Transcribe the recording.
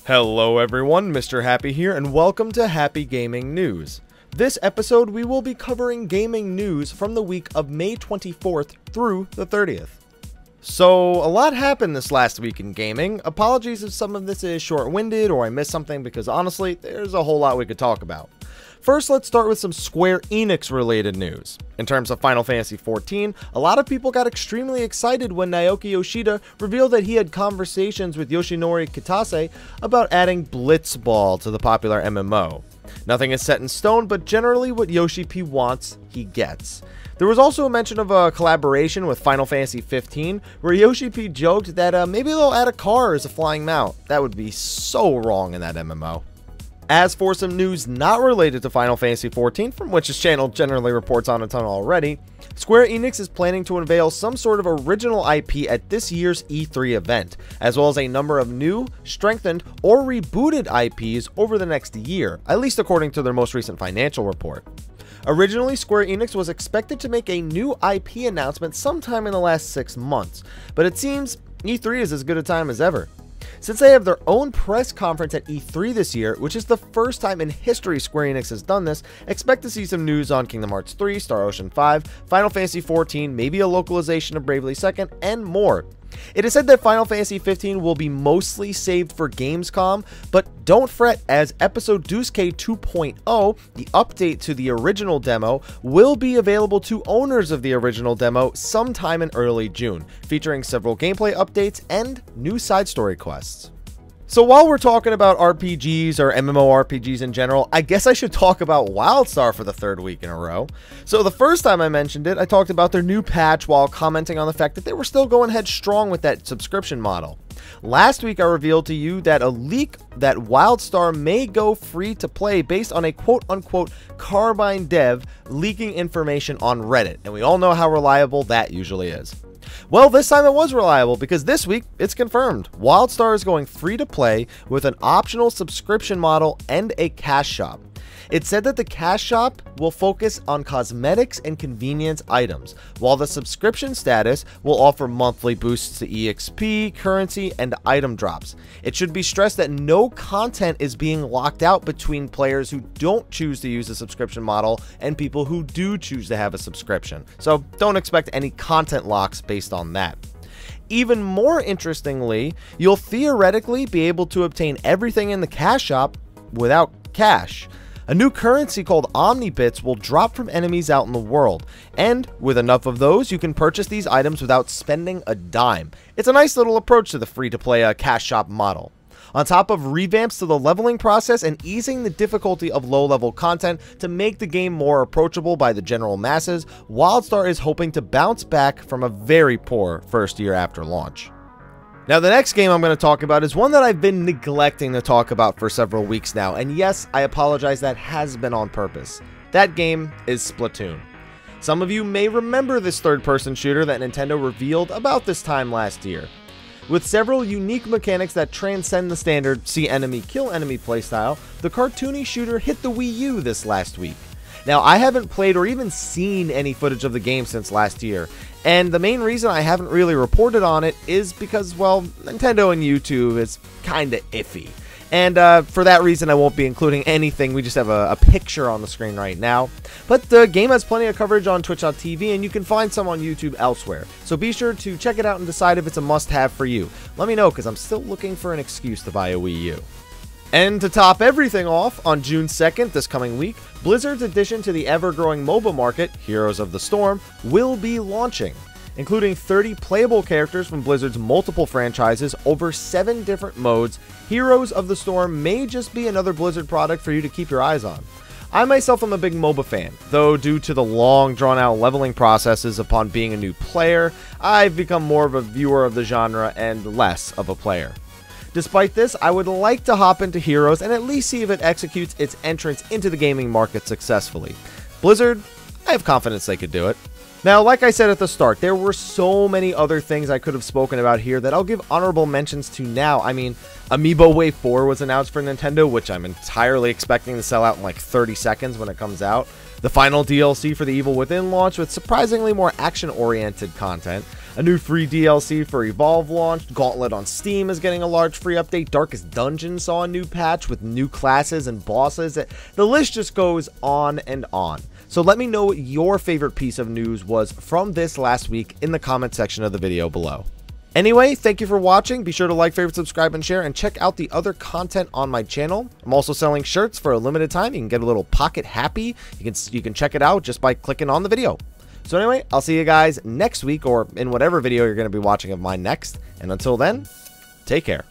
Hello everyone, Mr. Happy here, and welcome to Happy Gaming News. This episode we will be covering gaming news from the week of May 24th through the 30th. So, a lot happened this last week in gaming. Apologies if some of this is short-winded or I missed something because honestly, there's a whole lot we could talk about. First, let's start with some Square Enix related news. In terms of Final Fantasy XIV, a lot of people got extremely excited when Naoki Yoshida revealed that he had conversations with Yoshinori Kitase about adding Blitzball to the popular MMO. Nothing is set in stone, but generally what Yoshi P wants, he gets. There was also a mention of a collaboration with Final Fantasy XV, where Yoshi P joked that maybe they'll add a car as a flying mount. That would be so wrong in that MMO. As for some news not related to Final Fantasy XIV, from which this channel generally reports on a ton already, Square Enix is planning to unveil some sort of original IP at this year's E3 event, as well as a number of new, strengthened, or rebooted IPs over the next year, at least according to their most recent financial report. Originally, Square Enix was expected to make a new IP announcement sometime in the last 6 months, but it seems E3 is as good a time as ever. Since they have their own press conference at E3 this year, which is the first time in history Square Enix has done this, expect to see some news on Kingdom Hearts 3, Star Ocean 5, Final Fantasy XIV, maybe a localization of Bravely Second, and more. It is said that Final Fantasy XV will be mostly saved for Gamescom, but don't fret, as Episode Duske 2.0, the update to the original demo, will be available to owners of the original demo sometime in early June, featuring several gameplay updates and new side story quests. So while we're talking about RPGs or MMORPGs in general, I guess I should talk about Wildstar for the third week in a row. So the first time I mentioned it, I talked about their new patch while commenting on the fact that they were still going headstrong with that subscription model. Last week I revealed to you that a leak that Wildstar may go free to play based on a quote-unquote Carbine dev leaking information on Reddit, and we all know how reliable that usually is. Well, this time it was reliable because this week it's confirmed. Wildstar is going free to play with an optional subscription model and a cash shop. It said that the cash shop will focus on cosmetics and convenience items, while the subscription status will offer monthly boosts to EXP, currency, and item drops. It should be stressed that no content is being locked out between players who don't choose to use the subscription model and people who do choose to have a subscription, so don't expect any content locks based on that. Even more interestingly, you'll theoretically be able to obtain everything in the cash shop without cash. A new currency called Omnibits will drop from enemies out in the world, and with enough of those, you can purchase these items without spending a dime. It's a nice little approach to the free-to-play cash shop model. On top of revamps to the leveling process and easing the difficulty of low-level content to make the game more approachable by the general masses, Wildstar is hoping to bounce back from a very poor first year after launch. Now, the next game I'm going to talk about is one that I've been neglecting to talk about for several weeks now, and yes, I apologize, that has been on purpose. That game is Splatoon. Some of you may remember this third-person shooter that Nintendo revealed about this time last year. With several unique mechanics that transcend the standard see enemy kill enemy playstyle, the cartoony shooter hit the Wii U this last week. Now, I haven't played or even seen any footage of the game since last year, and the main reason I haven't really reported on it is because, well, Nintendo and YouTube is kinda iffy. And for that reason, I won't be including anything. We just have a picture on the screen right now. But the game has plenty of coverage on Twitch.tv, and you can find some on YouTube elsewhere. So be sure to check it out and decide if it's a must-have for you. Let me know, because I'm still looking for an excuse to buy a Wii U. And to top everything off, on June 2nd, this coming week, Blizzard's addition to the ever-growing MOBA market, Heroes of the Storm, will be launching, including 30 playable characters from Blizzard's multiple franchises over 7 different modes. Heroes of the Storm may just be another Blizzard product for you to keep your eyes on. I myself am a big MOBA fan, though due to the long drawn-out leveling processes upon being a new player, I've become more of a viewer of the genre and less of a player. Despite this, I would like to hop into Heroes and at least see if it executes its entrance into the gaming market successfully. Blizzard, I have confidence they could do it. Now, like I said at the start, there were so many other things I could have spoken about here that I'll give honorable mentions to now. I mean, Amiibo Wave 4 was announced for Nintendo, which I'm entirely expecting to sell out in like 30 seconds when it comes out. The final DLC for the Evil Within launch with surprisingly more action-oriented content. A new free DLC for Evolve launched. Gauntlet on Steam is getting a large free update. Darkest Dungeon saw a new patch with new classes and bosses. The list just goes on and on. So let me know what your favorite piece of news was from this last week in the comment section of the video below. Anyway, thank you for watching. Be sure to like, favorite, subscribe, and share, and check out the other content on my channel. I'm also selling shirts for a limited time. You can get a little pocket happy. You can check it out just by clicking on the video. So anyway, I'll see you guys next week or in whatever video you're going to be watching of mine next. And until then, take care.